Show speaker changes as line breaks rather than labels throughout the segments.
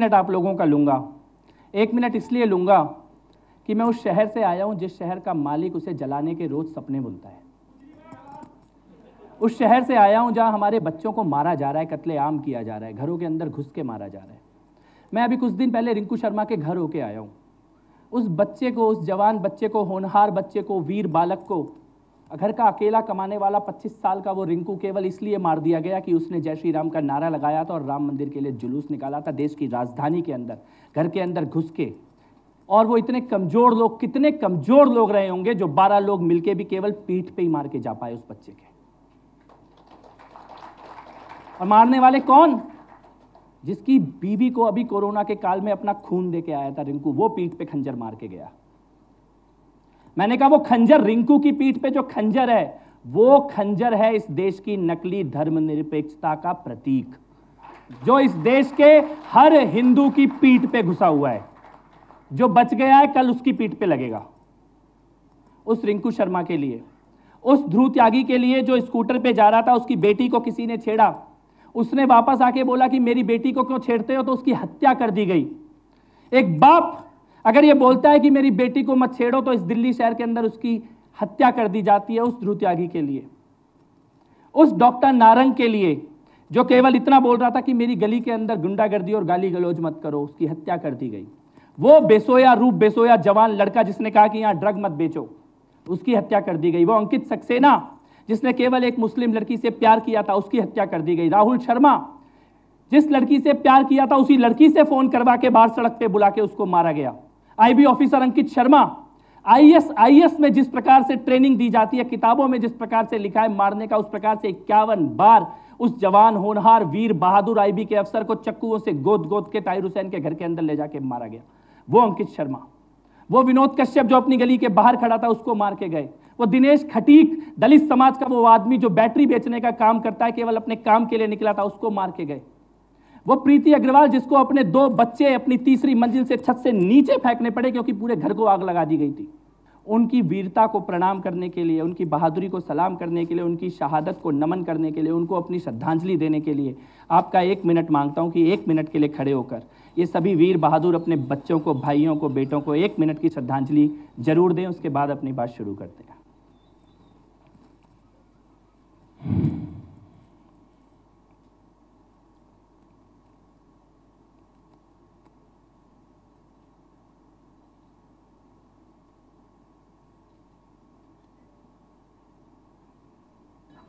Minute आप लोगों का लूँगा। 1 मिनट इसलिए लूँगा कि मैं उस शहर से आया हूँ जिस शहर का मालिक उसे जलाने के रोज़ सपने बुनता है। उस शहर से आया हूँ जहाँ हमारे बच्चों को मारा जा रहा है, कत्लेआम किया जा रहा है, घरों के अंदर घुस के मारा जा रहा है। मैं अभी कुछ दिन पहले रिंकू शर्मा के घर होके आया हूँ। उस बच्चे को, उस जवान बच्चे को, होनहार बच्चे को, वीर बालक को, घर का अकेला कमाने वाला 25 साल का वो रिंकू केवल इसलिए मार दिया गया कि उसने जय श्री राम का नारा लगाया था और राम मंदिर के लिए जुलूस निकाला था देश की राजधानी के अंदर, घर के अंदर घुस के। और वो इतने कमजोर लोग, कितने कमजोर लोग रहे होंगे जो 12 लोग मिलके भी केवल पीठ पे ही मार के जा पाए उस बच्चे के। और मारने वाले कौन? जिसकी बीवी को अभी कोरोना के काल में अपना खून दे के आया था रिंकू, वो पीठ पे खंजर मार के गया। मैंने कहा वो खंजर, रिंकू की पीठ पे जो खंजर है, वो खंजर है इस देश की नकली धर्मनिरपेक्षता का प्रतीक, जो इस देश के हर हिंदू की पीठ पे घुसा हुआ है। जो बच गया है कल उसकी पीठ पे लगेगा। उस रिंकू शर्मा के लिए, उस ध्रुव त्यागी के लिए जो स्कूटर पे जा रहा था, उसकी बेटी को किसी ने छेड़ा, उसने वापस आके बोला कि मेरी बेटी को क्यों छेड़ते हो, तो उसकी हत्या कर दी गई। एक बाप अगर ये बोलता है कि मेरी बेटी को मत छेड़ो, तो इस दिल्ली शहर के अंदर उसकी हत्या कर दी जाती है। उस ध्रुव त्यागी के लिए, उस डॉक्टर नारंग के लिए जो केवल इतना बोल रहा था कि मेरी गली के अंदर गुंडागर्दी और गाली गलौज मत करो, उसकी हत्या कर दी गई। वो बेसोया, रूप बेसोया जवान लड़का जिसने कहा कि यहां ड्रग मत बेचो, उसकी हत्या कर दी गई। वो अंकित सक्सेना जिसने केवल एक मुस्लिम लड़की से प्यार किया था, उसकी हत्या कर दी गई। राहुल शर्मा जिस लड़की से प्यार किया था, उसी लड़की से फोन करवा के बाहर सड़क पे बुला के उसको मारा गया। IB officer Ankit Sharma, IAS में जिस प्रकार से ट्रेनिंग दी जाती है, किताबों में जिस प्रकार से लिखा है मारने का, उस प्रकार से 51 बार उस जवान होनहार वीर बहादुर आईबी के अफसर को चक्कुओं से गोद गोद के ताहिर हुसैन के घर के अंदर ले जाके मारा गया। वो अंकित शर्मा, वो विनोद कश्यप जो अपनी गली के बाहर खड़ा था, उसको मार के गए। वो दिनेश खटीक, दलित समाज का वो आदमी जो बैटरी बेचने का काम करता है, केवल अपने काम के लिए निकला था, उसको मार के गए। वो प्रीति अग्रवाल जिसको अपने 2 बच्चे अपनी तीसरी मंजिल से छत से नीचे फेंकने पड़े क्योंकि पूरे घर को आग लगा दी गई थी। उनकी वीरता को प्रणाम करने के लिए, उनकी बहादुरी को सलाम करने के लिए, उनकी शहादत को नमन करने के लिए, उनको अपनी श्रद्धांजलि देने के लिए आपका 1 मिनट मांगता हूं कि 1 मिनट के लिए खड़े होकर ये सभी वीर बहादुर अपने बच्चों को, भाइयों को, बेटों को 1 मिनट की श्रद्धांजलि जरूर दें। उसके बाद अपनी बात शुरू करते हैं।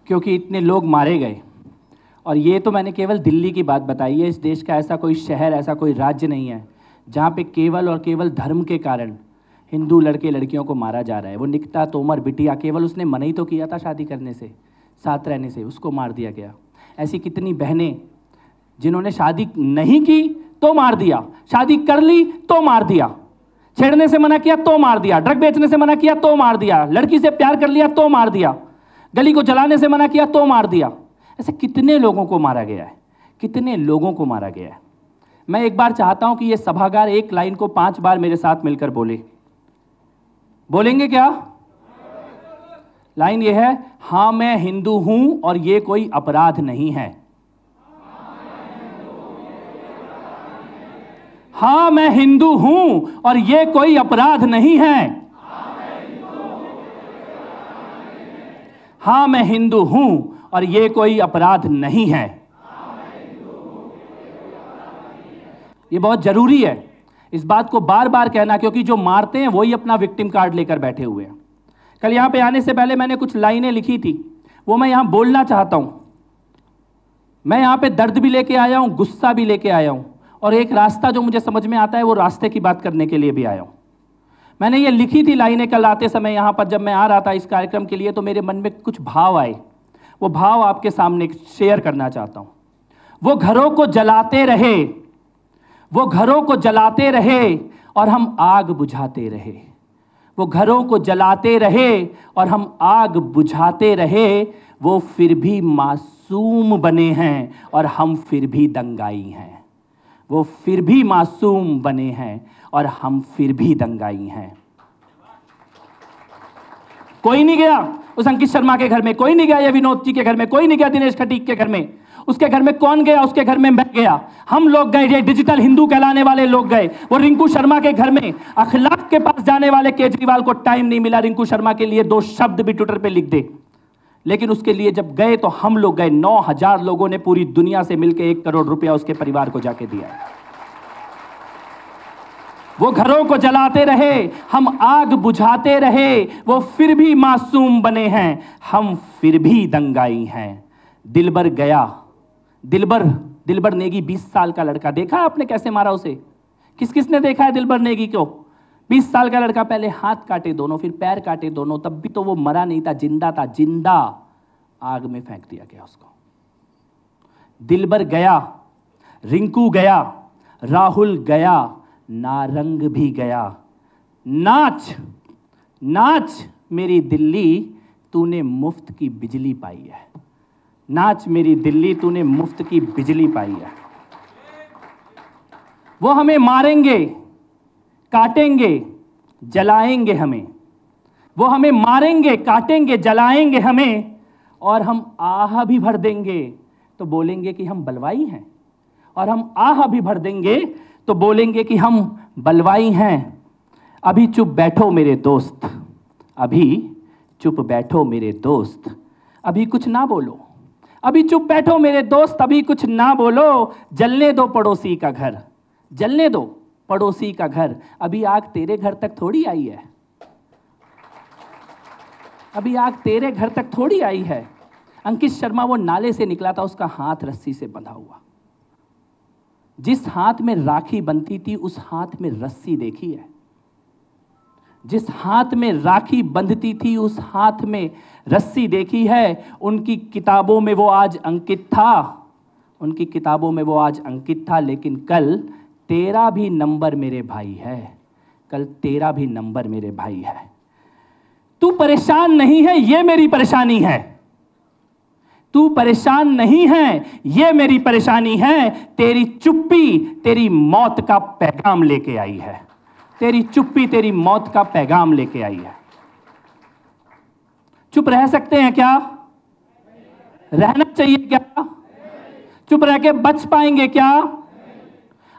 क्योंकि इतने लोग मारे गए, और ये तो मैंने केवल दिल्ली की बात बताई है। इस देश का ऐसा कोई शहर, ऐसा कोई राज्य नहीं है जहाँ पे केवल और केवल धर्म के कारण हिंदू लड़के लड़कियों को मारा जा रहा है। वो निकिता तोमर बिटिया, केवल उसने मना ही तो किया था शादी करने से, साथ रहने से, उसको मार दिया गया। ऐसी कितनी बहनें जिन्होंने शादी नहीं की तो मार दिया, शादी कर ली तो मार दिया, छेड़ने से मना किया तो मार दिया, ड्रग बेचने से मना किया तो मार दिया, लड़की से प्यार कर लिया तो मार दिया, गली को जलाने से मना किया तो मार दिया। ऐसे कितने लोगों को मारा गया है, कितने लोगों को मारा गया है। मैं एक बार चाहता हूं कि ये सभागार एक लाइन को 5 बार मेरे साथ मिलकर बोले। बोलेंगे क्या? लाइन ये है, हां मैं हिंदू हूं और ये कोई अपराध नहीं है। हां मैं हिंदू हूं और ये कोई अपराध नहीं है। हाँ मैं हिंदू हूं और ये कोई अपराध नहीं है। ये बहुत जरूरी है इस बात को बार बार कहना, क्योंकि जो मारते हैं वही अपना विक्टिम कार्ड लेकर बैठे हुए हैं। कल यहां पे आने से पहले मैंने कुछ लाइनें लिखी थी, वो मैं यहां बोलना चाहता हूं। मैं यहां पे दर्द भी लेके आया हूं, गुस्सा भी लेके आया हूं, और एक रास्ता जो मुझे समझ में आता है वो रास्ते की बात करने के लिए भी आया हूं। मैंने ये लिखी थी लाइनें कल आते समय यहाँ पर, जब मैं आ रहा था इस कार्यक्रम के लिए, तो मेरे मन में कुछ भाव आए। वो भाव आपके सामने शेयर करना चाहता हूँ। वो घरों को जलाते रहे, वो घरों को जलाते रहे और हम आग बुझाते रहे। वो घरों को जलाते रहे और हम आग बुझाते रहे। वो फिर भी मासूम बने हैं और हम फिर भी दंगाई हैं। वो फिर भी मासूम बने हैं और हम फिर भी दंगाई हैं। कोई नहीं गया उस अंकित शर्मा के घर में, कोई नहीं गया ये विनोद जी के घर में, कोई नहीं गया दिनेश खटीक के घर में। उसके घर में कौन गया? उसके घर में मैं गया, हम लोग गए, ये डिजिटल हिंदू कहलाने वाले लोग गए। वो रिंकू शर्मा के घर में अखलाक के पास जाने वाले केजरीवाल को टाइम नहीं मिला रिंकू शर्मा के लिए 2 शब्द भी ट्विटर पे लिख दे, लेकिन उसके लिए जब गए तो हम लोग गए। 9,000 लोगों ने पूरी दुनिया से मिलकर 1 करोड़ रुपया उसके परिवार को जाके दिया। वो घरों को जलाते रहे, हम आग बुझाते रहे, वो फिर भी मासूम बने हैं, हम फिर भी दंगाई हैं। दिलबर गया, दिलबर नेगी 20 साल का लड़का, देखा है आपने कैसे मारा उसे? किसने देखा है दिलबर नेगी को? 20 साल का लड़का, पहले हाथ काटे दोनों, फिर पैर काटे दोनों, तब भी तो वो मरा नहीं था, जिंदा था, जिंदा आग में फेंक दिया गया उसको। दिलबर गया, रिंकू गया, राहुल गया, नारंग भी गया। नाच नाच मेरी दिल्ली, तूने मुफ्त की बिजली पाई है। नाच मेरी दिल्ली, तूने मुफ्त की बिजली पाई है। वो हमें मारेंगे, काटेंगे, जलाएंगे हमें। वो हमें मारेंगे, काटेंगे, जलाएंगे हमें, और हम आह भी भर देंगे तो बोलेंगे कि हम बलवाई हैं, और हम आह भी भर देंगे तो बोलेंगे कि हम बलवाई हैं। अभी चुप बैठो मेरे दोस्त, अभी चुप बैठो मेरे दोस्त, अभी कुछ ना बोलो, अभी चुप बैठो मेरे दोस्त, अभी कुछ ना बोलो। जलने दो पड़ोसी का घर, जलने दो पड़ोसी का घर, अभी आग तेरे घर तक थोड़ी आई है, अभी आग तेरे घर तक थोड़ी आई है। अंकित शर्मा वो नाले से निकला था, उसका हाथ रस्सी से बंधा हुआ। जिस हाथ में राखी बंधती थी उस हाथ में रस्सी देखी है? जिस हाथ में राखी बंधती थी उस हाथ में रस्सी देखी है? उनकी किताबों में वो आज अंकित था, उनकी किताबों में वो आज अंकित था, लेकिन कल तेरा भी नंबर मेरे भाई है, कल तेरा भी नंबर मेरे भाई है। तू परेशान नहीं है, ये मेरी परेशानी है। तू परेशान नहीं है, ये मेरी परेशानी है। तेरी चुप्पी तेरी मौत का पैगाम लेके आई है, तेरी चुप्पी तेरी मौत का पैगाम लेके आई है। चुप रह सकते हैं क्या? रहना चाहिए क्या? चुप रह के बच पाएंगे क्या?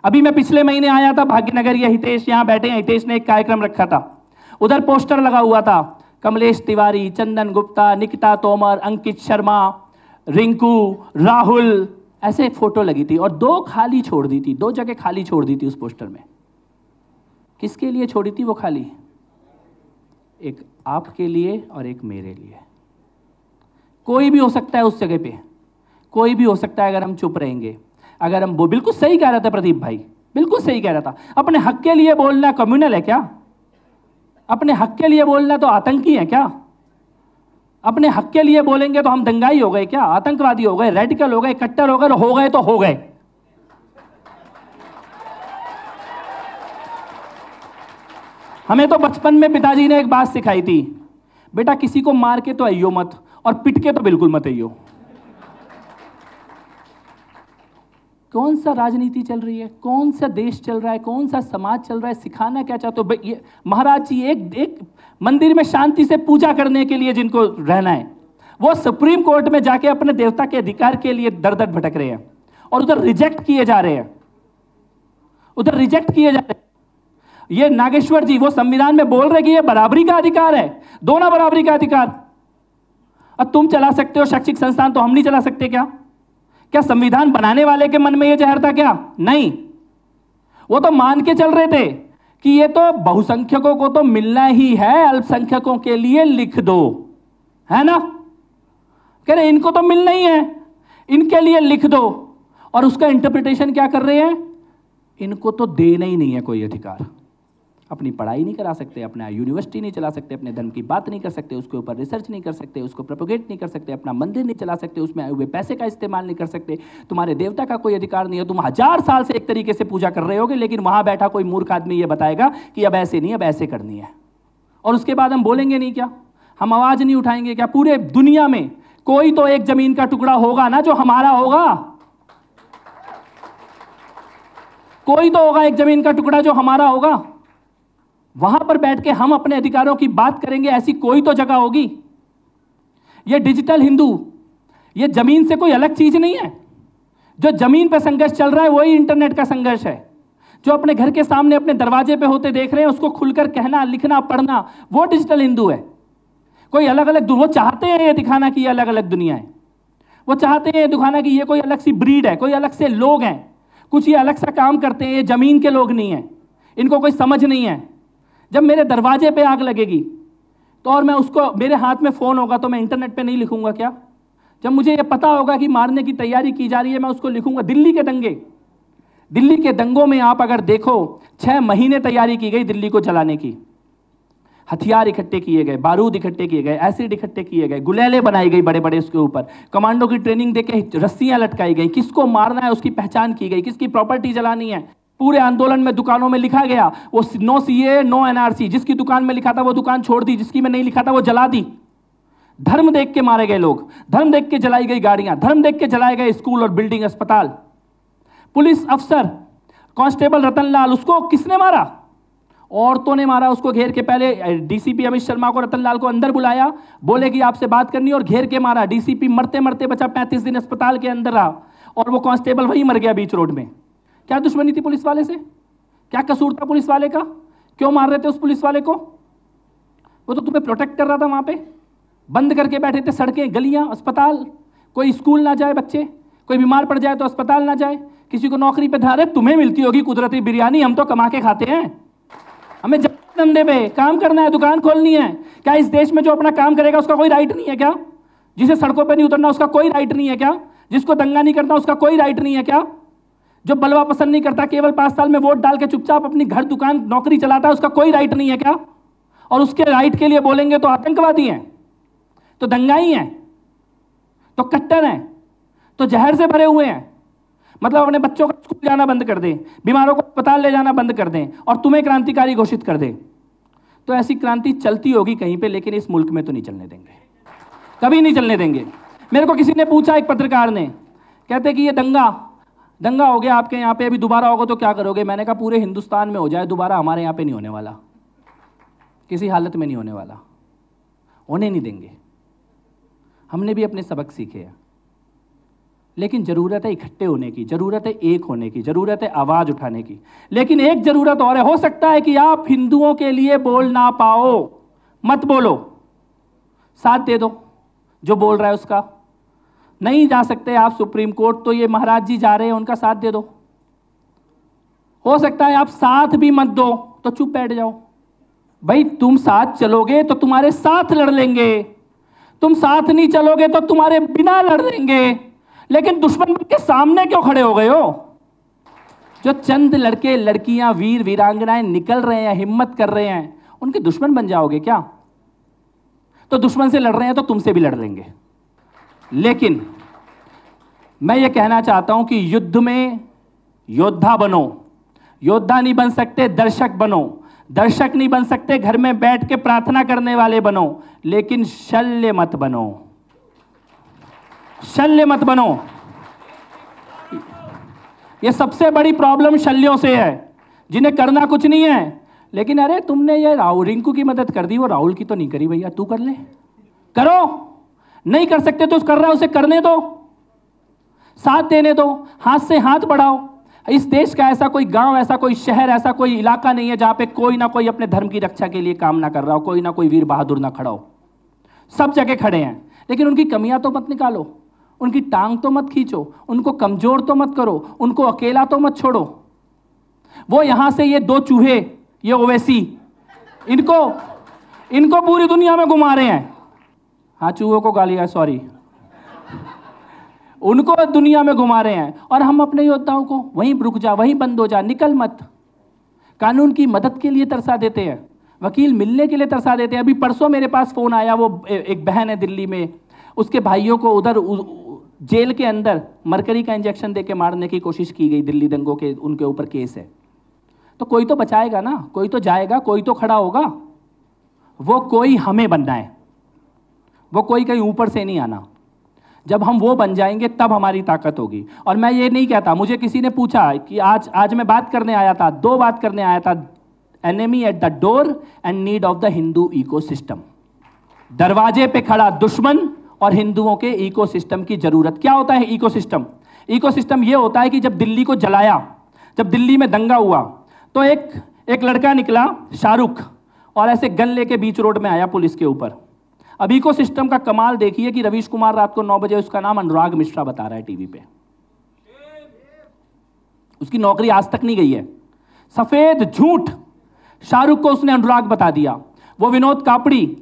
अभी मैं पिछले महीने आया था भाग्यनगर, ये हितेश यहां बैठे हैं, हितेश ने एक कार्यक्रम रखा था, उधर पोस्टर लगा हुआ था, कमलेश तिवारी, चंदन गुप्ता, निकिता तोमर, अंकित शर्मा, रिंकू, राहुल, ऐसे फोटो लगी थी, और 2 खाली छोड़ दी थी, 2 जगह खाली छोड़ दी थी उस पोस्टर में। किसके लिए छोड़ी थी वो खाली? एक आपके लिए और एक मेरे लिए। कोई भी हो सकता है उस जगह पे, कोई भी हो सकता है अगर हम चुप रहेंगे। अगर हम, वो बिल्कुल सही कह रहा था प्रदीप भाई, बिल्कुल सही कह रहा था, अपने हक के लिए बोलना कम्युनल है क्या? अपने हक के लिए बोलना तो आतंकी है क्या? अपने हक के लिए बोलेंगे तो हम दंगाई हो गए क्या? आतंकवादी हो गए, रेडिकल हो गए, कट्टर हो गए तो हो गए। हमें तो बचपन में पिताजी ने एक बात सिखाई थी, बेटा किसी को मार के तो आइयो मत, और पिट के तो बिल्कुल मत आइयो। कौन सा राजनीति चल रही है, कौन सा देश चल रहा है, कौन सा समाज चल रहा है, सिखाना क्या चाहते हो? ये महाराज जी एक मंदिर में शांति से पूजा करने के लिए जिनको रहना है, वो सुप्रीम कोर्ट में जाके अपने देवता के अधिकार के लिए दर दर भटक रहे हैं, और उधर रिजेक्ट किए जा रहे हैं, उधर रिजेक्ट किए जा रहे हैं। ये नागेश्वर जी वो संविधान में बोल रहे कि ये बराबरी का अधिकार है, दोनों बराबरी का अधिकार। अब तुम चला सकते हो शैक्षिक संस्थान, तो हम नहीं चला सकते क्या? क्या संविधान बनाने वाले के मन में यह जहर था क्या? नहीं, वो तो मान के चल रहे थे कि ये तो बहुसंख्यकों को तो मिलना ही है, अल्पसंख्यकों के लिए लिख दो, है ना? कह रहे इनको तो मिलना ही है, इनके लिए लिख दो। और उसका इंटरप्रिटेशन क्या कर रहे हैं? इनको तो देना ही नहीं है कोई अधिकार, अपनी पढ़ाई नहीं करा सकते, अपना यूनिवर्सिटी नहीं चला सकते, अपने धर्म की बात नहीं कर सकते, उसके ऊपर रिसर्च नहीं कर सकते, उसको प्रोपोगेट नहीं कर सकते, अपना मंदिर नहीं चला सकते, उसमें आए हुए पैसे का इस्तेमाल नहीं कर सकते, तुम्हारे देवता का कोई अधिकार नहीं है। तुम 1000 साल से एक तरीके से पूजा कर रहे होगे, लेकिन वहां बैठा कोई मूर्ख आदमी ये बताएगा कि अब ऐसे नहीं, अब ऐसे करनी है, और उसके बाद हम बोलेंगे नहीं क्या? हम आवाज नहीं उठाएंगे क्या? पूरे दुनिया में कोई तो एक जमीन का टुकड़ा होगा ना जो हमारा होगा, कोई तो होगा एक जमीन का टुकड़ा जो हमारा होगा। वहां पर बैठ के हम अपने अधिकारों की बात करेंगे, ऐसी कोई तो जगह होगी। ये डिजिटल हिंदू, ये जमीन से कोई अलग चीज नहीं है, जो जमीन पर संघर्ष चल रहा है वही इंटरनेट का संघर्ष है। जो अपने घर के सामने अपने दरवाजे पे होते देख रहे हैं उसको खुलकर कहना, लिखना, पढ़ना, वो डिजिटल हिंदू है। कोई अलग अलग, वो चाहते हैं ये दिखाना कि ये अलग अलग दुनिया है, वो चाहते हैं ये दिखाना कि ये कोई अलग सी ब्रीड है, कोई अलग से लोग हैं, कुछ ये अलग सा काम करते हैं, ये जमीन के लोग नहीं हैं, इनको कोई समझ नहीं है। जब मेरे दरवाजे पे आग लगेगी तो और मैं उसको, मेरे हाथ में फोन होगा तो मैं इंटरनेट पे नहीं लिखूंगा क्या? जब मुझे ये पता होगा कि मारने की तैयारी की जा रही है मैं उसको लिखूंगा। दिल्ली के दंगे, दिल्ली के दंगों में आप अगर देखो 6 महीने तैयारी की गई दिल्ली को जलाने की। हथियार इकट्ठे किए गए, बारूद इकट्ठे किए गए, एसिड इकट्ठे किए गए, गुलेले बनाई गई बड़े बड़े उसके ऊपर, कमांडो की ट्रेनिंग देके रस्सियां लटकाई गई, किसको मारना है उसकी पहचान की गई, किसकी प्रॉपर्टी जलानी है। पूरे आंदोलन में दुकानों में लिखा गया वो नो सीए नो एनआरसी, जिसकी दुकान में लिखा था वो दुकान छोड़ दी, जिसकी में नहीं लिखा था वो जला दी। धर्म देख के मारे गए लोग, धर्म देख के जलाई गई गाड़ियां, धर्म देख के जलाए गए स्कूल और बिल्डिंग, अस्पताल। पुलिस अफसर कांस्टेबल रतनलाल, उसको किसने मारा? औरतों ने मारा उसको, घेर के। पहले डीसीपी अमित शर्मा को, रतनलाल को अंदर बुलाया, बोले कि आपसे बात करनी, और घेर के मारा। डीसीपी मरते मरते बचा, 35 दिन अस्पताल के अंदर रहा, और वो कांस्टेबल वहीं मर गया बीच रोड में। क्या दुश्मनी थी पुलिस वाले से? क्या कसूर था पुलिस वाले का? क्यों मार रहे थे उस पुलिस वाले को? वो तो तुम्हें प्रोटेक्ट कर रहा था। वहां पे बंद करके बैठे थे सड़कें, गलियां, अस्पताल, कोई स्कूल ना जाए बच्चे, कोई बीमार पड़ जाए तो अस्पताल ना जाए, किसी को नौकरी पे धारे। तुम्हें मिलती होगी कुदरती बिरयानी, हम तो कमा के खाते हैं, हमें धंधे पे काम करना है, दुकान खोलनी है। क्या इस देश में जो अपना काम करेगा उसका कोई राइट नहीं है क्या? जिसे सड़कों पे नहीं उतरना उसका कोई राइट नहीं है क्या? जिसको दंगा नहीं करना उसका कोई राइट नहीं है क्या? जो बलवा पसंद नहीं करता, केवल 5 साल में वोट डाल के चुपचाप अपनी घर, दुकान, नौकरी चलाता है, उसका कोई राइट नहीं है क्या? और उसके राइट के लिए बोलेंगे तो आतंकवादी हैं, तो दंगाई हैं, तो कट्टर हैं, तो जहर से भरे हुए हैं। मतलब अपने बच्चों का स्कूल जाना बंद कर दें, बीमारों को अस्पताल ले जाना बंद कर दें, और तुम्हें क्रांतिकारी घोषित कर दें। तो ऐसी क्रांति चलती होगी कहीं पे, लेकिन इस मुल्क में तो नहीं चलने देंगे, कभी नहीं चलने देंगे। मेरे को किसी ने पूछा, एक पत्रकार ने, कहते कि ये दंगा हो गया आपके यहाँ पे, अभी दोबारा होगा तो क्या करोगे? मैंने कहा पूरे हिंदुस्तान में हो जाए दोबारा, हमारे यहाँ पे नहीं होने वाला, किसी हालत में नहीं होने वाला, होने नहीं देंगे। हमने भी अपने सबक सीखे हैं, लेकिन जरूरत है इकट्ठे होने की, जरूरत है एक होने की, जरूरत है आवाज उठाने की। लेकिन एक जरूरत और है, हो सकता है कि आप हिंदुओं के लिए बोल ना पाओ, मत बोलो, साथ दे दो जो बोल रहा है उसका। नहीं जा सकते आप सुप्रीम कोर्ट, तो ये महाराज जी जा रहे हैं, उनका साथ दे दो। हो सकता है आप साथ भी मत दो तो चुप बैठ जाओ। भाई तुम साथ चलोगे तो तुम्हारे साथ लड़ लेंगे, तुम साथ नहीं चलोगे तो तुम्हारे बिना लड़ लेंगे, लेकिन दुश्मन के सामने क्यों खड़े हो गए हो? जो चंद लड़के लड़कियां, वीर वीरांगनाएं निकल रहे हैं, हिम्मत कर रहे हैं, उनके दुश्मन बन जाओगे क्या? तो दुश्मन से लड़ रहे हैं तो तुमसे भी लड़ लेंगे। लेकिन मैं ये कहना चाहता हूं कि युद्ध में योद्धा बनो, योद्धा नहीं बन सकते दर्शक बनो, दर्शक नहीं बन सकते घर में बैठ के प्रार्थना करने वाले बनो, लेकिन शल्य मत बनो, शल्य मत बनो। ये सबसे बड़ी प्रॉब्लम शल्यों से है, जिन्हें करना कुछ नहीं है, लेकिन अरे तुमने ये रिंकू की मदद कर दी, वो राहुल की तो नहीं करी, भैया तू कर ले। करो, नहीं कर सकते तो कर रहा है उसे करने दो, साथ देने दो, हाथ से हाथ बढ़ाओ। इस देश का ऐसा कोई गांव, ऐसा कोई शहर, ऐसा कोई इलाका नहीं है जहां पे कोई ना कोई अपने धर्म की रक्षा के लिए काम ना कर रहा हो, कोई ना कोई वीर बहादुर ना खड़ा हो। सब जगह खड़े हैं, लेकिन उनकी कमियां तो मत निकालो, उनकी टांग तो मत खींचो, उनको कमजोर तो मत करो, उनको अकेला तो मत छोड़ो। वो यहां से ये 2 चूहे, ये ओवैसी, इनको पूरी दुनिया में घुमा रहे हैं। हाँ, चूहों को गालियां, सॉरी, उनको दुनिया में घुमा रहे हैं, और हम अपने योद्धाओं को वहीं रुक जा, वहीं बंद हो जा, निकल मत। कानून की मदद के लिए तरसा देते हैं, वकील मिलने के लिए तरसा देते हैं। अभी परसों मेरे पास फोन आया, वो एक बहन है दिल्ली में, उसके भाइयों को उधर जेल के अंदर मरकरी का इंजेक्शन देके मारने की कोशिश की गई, दिल्ली दंगों के उनके ऊपर केस है। तो कोई तो बचाएगा ना, कोई तो जाएगा, कोई तो खड़ा होगा। वो कोई हमें बनना है, वो कोई कहीं ऊपर से नहीं आना। जब हम वो बन जाएंगे तब हमारी ताकत होगी। और मैं ये नहीं कहता, मुझे किसी ने पूछा कि आज मैं बात करने आया था, 2 बात करने आया था, enemy at the door and need of the Hindu ecosystem. दरवाजे पे खड़ा दुश्मन और हिंदुओं के इकोसिस्टम की जरूरत। क्या होता है इकोसिस्टम? इकोसिस्टम ये होता है कि जब दिल्ली को जलाया, जब दिल्ली में दंगा हुआ, तो एक लड़का निकला शाहरुख, और ऐसे गन लेके बीच रोड में आया पुलिस के ऊपर। अब इकोसिस्टम का कमाल देखिए कि रवीश कुमार रात को 9 बजे, उसका नाम अनुराग मिश्रा बता रहा है टीवी पे, उसकी नौकरी आज तक नहीं गई है। सफेद झूठ शाहरुख को उसने अनुराग बता दिया। वो विनोद कापड़ी,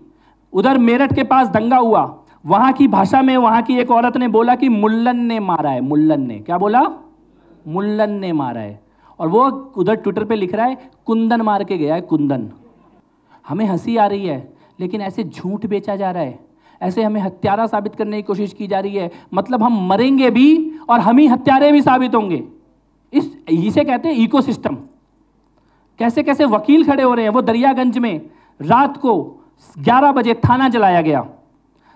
उधर मेरठ के पास दंगा हुआ, वहां की भाषा में वहां की एक औरत ने बोला कि मुल्लन ने मारा है। मुल्लन ने क्या बोला? मुल्लन ने मारा है। और वो उधर ट्विटर पे लिख रहा है कुंदन मार के गया है, कुंदन। हमें हंसी आ रही है, लेकिन ऐसे झूठ बेचा जा रहा है, ऐसे हमें हत्यारा साबित करने की कोशिश की जा रही है। मतलब हम मरेंगे भी और हम ही हत्यारे भी साबित होंगे। इसे कहते हैं इकोसिस्टम। कैसे कैसे वकील खड़े हो रहे हैं। वो दरियागंज में रात को 11 बजे थाना जलाया गया।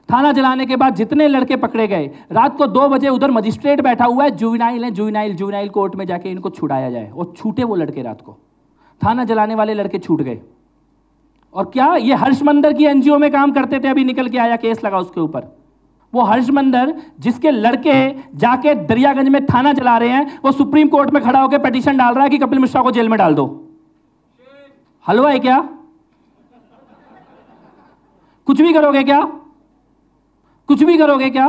थाना जलाने के बाद जितने लड़के पकड़े गए, रात को 2 बजे उधर मजिस्ट्रेट बैठा हुआ है, जुवेनाइल है, जुवेनाइल कोर्ट में जाके इनको छुड़ाया जाए। और छूटे वो लड़के, रात को थाना जलाने वाले लड़के छूट गए। और क्या ये हर्षमंदर की एनजीओ में काम करते थे, अभी निकल के आया, केस लगा उसके ऊपर। वो हर्षमंदर जिसके लड़के जाके दरियागंज में थाना जला रहे हैं, वो सुप्रीम कोर्ट में खड़ा होकर पिटीशन डाल रहा है कि कपिल मिश्रा को जेल में डाल दो। हलवा है क्या? कुछ भी करोगे क्या? कुछ भी करोगे क्या?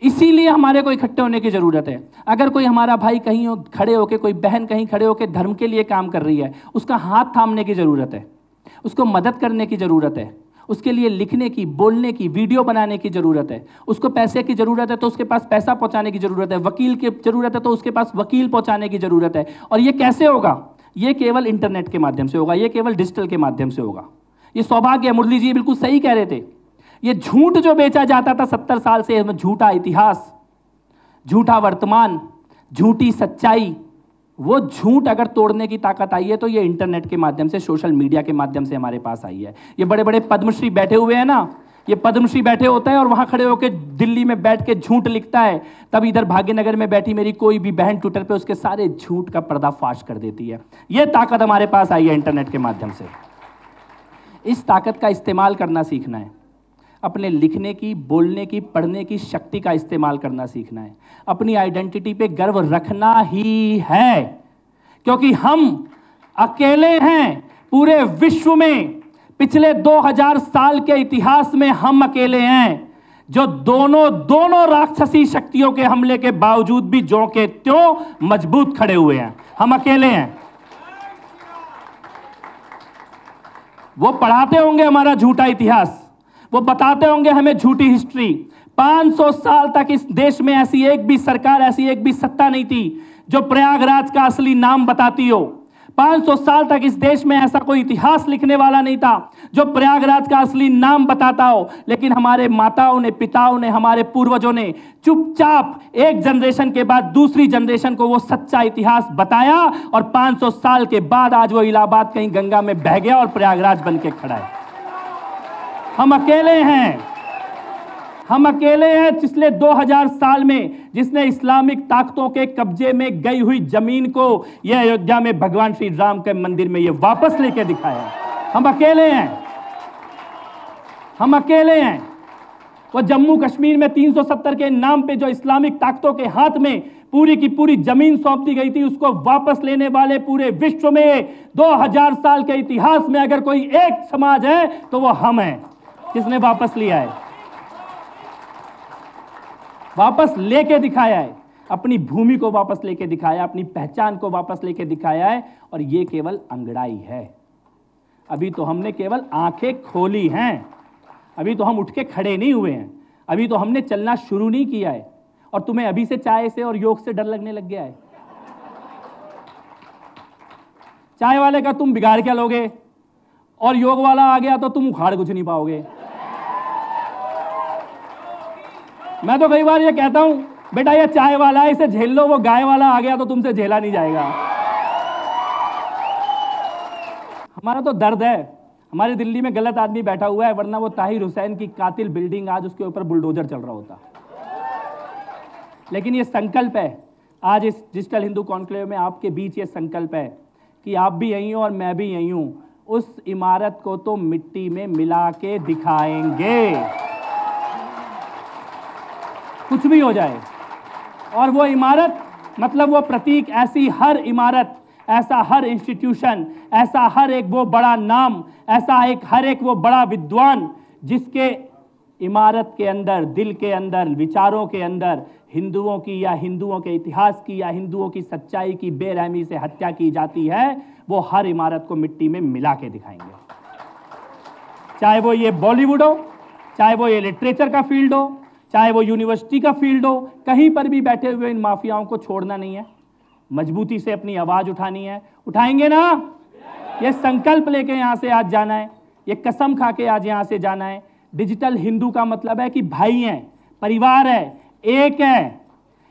इसीलिए हमारे को इकट्ठे होने की जरूरत है। अगर कोई हमारा भाई कहीं खड़े होकर, कोई बहन कहीं खड़े होकर धर्म के लिए काम कर रही है, उसका हाथ थामने की जरूरत है, उसको मदद करने की जरूरत है, उसके लिए लिखने की, बोलने की, वीडियो बनाने की जरूरत है। उसको पैसे की जरूरत है तो उसके पास पैसा पहुंचाने की जरूरत है, वकील की जरूरत है तो उसके पास वकील पहुंचाने की जरूरत है। और ये कैसे होगा? ये केवल इंटरनेट के माध्यम से होगा, ये केवल डिजिटल के माध्यम से होगा। ये सौभाग्य है। मुरली जी बिल्कुल सही कह रहे थे। ये झूठ जो बेचा जाता था 70 साल से, झूठा इतिहास, झूठा वर्तमान, झूठी सच्चाई, वो झूठ अगर तोड़ने की ताकत आई है तो ये इंटरनेट के माध्यम से, सोशल मीडिया के माध्यम से हमारे पास आई है। ये बड़े बड़े पद्मश्री बैठे हुए हैं ना, ये पद्मश्री बैठे होता है और वहां खड़े होकर दिल्ली में बैठ के झूठ लिखता है। तब इधर भाग्यनगर में बैठी मेरी कोई भी बहन ट्विटर पे उसके सारे झूठ का पर्दाफाश कर देती है। ये ताकत हमारे पास आई है इंटरनेट के माध्यम से। इस ताकत का इस्तेमाल करना सीखना है। अपने लिखने की, बोलने की, पढ़ने की शक्ति का इस्तेमाल करना सीखना है। अपनी आइडेंटिटी पे गर्व रखना ही है, क्योंकि हम अकेले हैं पूरे विश्व में। पिछले 2000 साल के इतिहास में हम अकेले हैं जो दोनों राक्षसी शक्तियों के हमले के बावजूद भी ज्यों के त्यों मजबूत खड़े हुए हैं। हम अकेले हैं। वो पढ़ाते होंगे हमारा झूठा इतिहास, वो बताते होंगे हमें झूठी हिस्ट्री। 500 साल तक इस देश में ऐसी एक भी सरकार, ऐसी एक भी सत्ता नहीं थी जो प्रयागराज का असली नाम बताती हो। 500 साल तक इस देश में ऐसा कोई इतिहास लिखने वाला नहीं था जो प्रयागराज का असली नाम बताता हो। लेकिन हमारे माताओं ने, पिताओं ने, हमारे पूर्वजों ने चुपचाप एक जनरेशन के बाद दूसरी जनरेशन को वो सच्चा इतिहास बताया, और 500 साल के बाद आज वो इलाहाबाद कहीं गंगा में बह गया और प्रयागराज बन के खड़ा है। हम अकेले हैं। हम अकेले हैं पिछले 2000 साल में जिसने इस्लामिक ताकतों के कब्जे में गई हुई जमीन को यह अयोध्या में भगवान श्री राम के मंदिर में ये वापस लेके दिखाया। हम अकेले हैं। हम अकेले हैं। वो जम्मू कश्मीर में 370 के नाम पे जो इस्लामिक ताकतों के हाथ में पूरी की पूरी जमीन सौंप दी गई थी, उसको वापस लेने वाले पूरे विश्व में 2000 साल के इतिहास में अगर कोई एक समाज है तो वो हम हैं जिसने वापस लिया है, वापस लेके दिखाया है। अपनी भूमि को वापस लेके दिखाया, अपनी पहचान को वापस लेके दिखाया है। और ये केवल अंगड़ाई है। अभी तो हमने केवल आंखें खोली हैं। अभी तो हम उठ के खड़े नहीं हुए हैं। अभी तो हमने चलना शुरू नहीं किया है। और तुम्हें अभी से चाय से और योग से डर लगने लग गया है। चाय वाले का तुम बिगाड़ क्या लोगे, और योग वाला आ गया तो तुम उखाड़ कुछ नहीं पाओगे। मैं तो कई बार ये कहता हूं, बेटा ये चाय वाला है, इसे झेल लो, वो गाय वाला आ गया तो तुमसे झेला नहीं जाएगा। हमारा तो दर्द है। हमारी दिल्ली में गलत आदमी बैठा हुआ है, वरना वो ताहिर हुसैन की कातिल बिल्डिंग आज उसके ऊपर बुलडोजर चल रहा होता। लेकिन ये संकल्प है, आज इस डिजिटल हिंदू कॉन्क्लेव में आपके बीच ये संकल्प है कि आप भी यहीं हो और मैं भी यहीं हूं। उस इमारत को तो मिट्टी में मिला के दिखाएंगे, कुछ भी हो जाए। और वो इमारत मतलब वो प्रतीक, ऐसी हर इमारत, ऐसा हर इंस्टीट्यूशन, ऐसा हर एक वो बड़ा नाम, ऐसा हर एक वो बड़ा विद्वान जिसके इमारत के अंदर, दिल के अंदर, विचारों के अंदर हिंदुओं की या हिंदुओं के इतिहास की या हिंदुओं की सच्चाई की बेरहमी से हत्या की जाती है, वो हर इमारत को मिट्टी में मिला के दिखाएंगे। चाहे वो ये बॉलीवुड हो, चाहे वो ये लिटरेचर का फील्ड हो, चाहे वो यूनिवर्सिटी का फील्ड हो, कहीं पर भी बैठे हुए इन माफियाओं को छोड़ना नहीं है, मजबूती से अपनी आवाज उठानी है। उठाएंगे ना? ये संकल्प लेके यहां से आज जाना है, ये कसम खा के आज यहां से जाना है। डिजिटल हिंदू का मतलब है कि भाई हैं, परिवार है, एक है।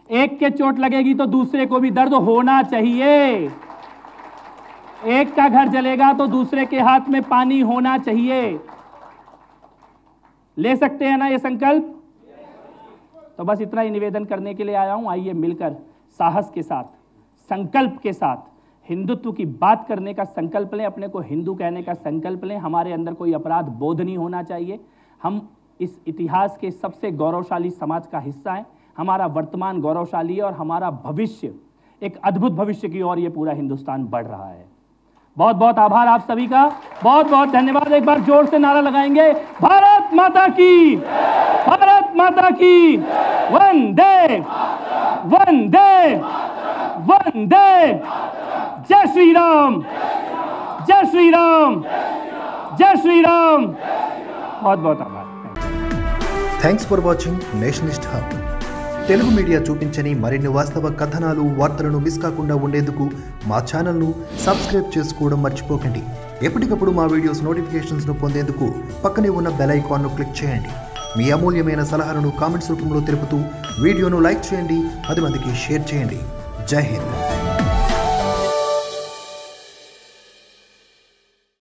एक के चोट लगेगी तो दूसरे को भी दर्द होना चाहिए। एक का घर जलेगा तो दूसरे के हाथ में पानी होना चाहिए। ले सकते हैं ना ये संकल्प? तो बस इतना ही निवेदन करने के लिए आया हूं। आइए मिलकर साहस के साथ, संकल्प के साथ हिंदुत्व की बात करने का संकल्प लें, अपने को हिंदू कहने का संकल्प लें। हमारे अंदर कोई अपराध बोध नहीं होना चाहिए। हम इस इतिहास के सबसे गौरवशाली समाज का हिस्सा हैं। हमारा वर्तमान गौरवशाली है और हमारा भविष्य एक अद्भुत भविष्य की ओर ये पूरा हिंदुस्तान बढ़ रहा है। बहुत बहुत आभार आप सभी का, बहुत बहुत धन्यवाद। एक बार जोर से नारा लगाएंगे, भारत माता की, भारत माता की, वंदे वंदे वंदे, जय श्री राम, जय श्री राम, जय श्री राम। बहुत बहुत आभार।
Thanks for watching nationalist hub. Telugu media చూపించని మరిన్ని వాస్తవ కథనాలు, వార్తలను మిస్ కాకుండా ఉండేందుకు మా ఛానల్ను సబ్స్క్రైబ్ చేసుకోవడం మర్చిపోకండి. ఎప్పటికప్పుడు మా వీడియోస్ నోటిఫికేషన్స్ను పొందేందుకు పక్కనే ఉన్న బెల్ ఐకాన్ను క్లిక్ చేయండి. మీ అమూల్యమైన సలహాలను కామెంట్స్ రూపంలో తెలుపుతూ వీడియోను లైక్ చేయండి, 10 మందికి షేర్ చేయండి. జై హింద్.